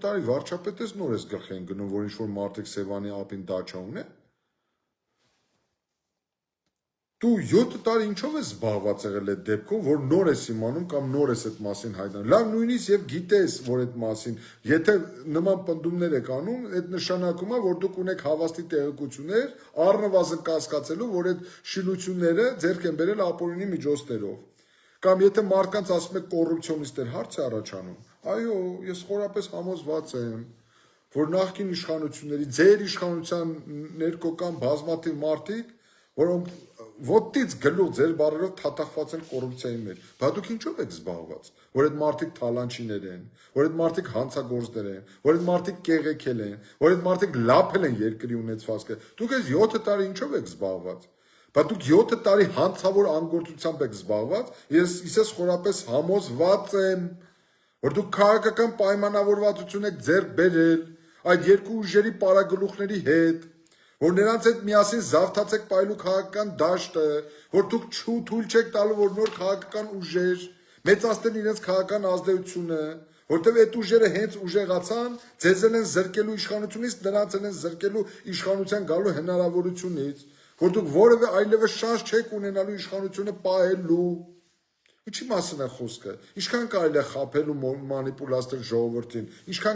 տարի վարչապետ ես նոր ես գլխի են գնում, որ ինչ-որ մարդիկ Սևանի ափին դաչա ունեն։ Դու 7 տարի ինչով ես զբաղված եղել այդ դեպքով, որ նոր ես իմանում կամ նոր ես այդ մասին հայտարարում։ Լավ, նույնիսկ եւ գիտես, որ այդ մասին, եթե նման պնդումներ եք անում, այդ նշանակում է, որ դուք ունեք հավաստի տեղեկություններ, առնվազն կասկածելու, որ այդ շինությունները ձեռք են բերել ապօրինի միջոցներով։ Կամ եթե մարդկանց ասում եք կոռուպցիոնիստներ, հարց է առաջանում։ Այո, ես խորապես համոզված եմ, որ նախկին իշխանությունների, ձեր իշխանության ներքո կան բազմաթիվ մարդիկ, որոնք ոտից գլուխ ձեր բառերով թաթախված են կոռուպցիայի մեջ։ Բա դուք ինչով եք զբաղված, որ այդ մարդիկ թալանչիներ են, որ այդ մարդիկ հանցագործներ են, որ այդ մարդիկ կեղեքել են, որ այդ մարդիկ լափել են երկրի ունեցվածքը։ Դուք այս 7 տարի ինչով եք զբաղված։ Բա դուք 7 տարի հանցավոր անգործությամբ եք զբաղված, ես խորապես համոզված եմ, որ դուք քաղաքական պայմանավորվածություն եք ձեռք բերել այդ երկու ուժերի պարագլուխների հետ, որ նրանց հետ միասին զավթացեք պայելու քաղաքական դաշտը, որ դուք թույլ չեք տալու, որ նոր քաղաքական ուժեր մեծացնեն իրենց քաղաքական ազդեցությունը, որտեղ այդ ուժերը հենց ուժեղացան, ձեզ են զրկելու իշխանությունից, նրանց են զրկելու իշխանության գալու հնարավորությունից, որ դուք որևէ այլևս շանս չեք ունենալու իշխանությունը պահելու։ Ինչի մասին է խոսքը։ Ինչքան կարելի է խաբել ու մանիպուլացնել ժողովրդին, ինչքան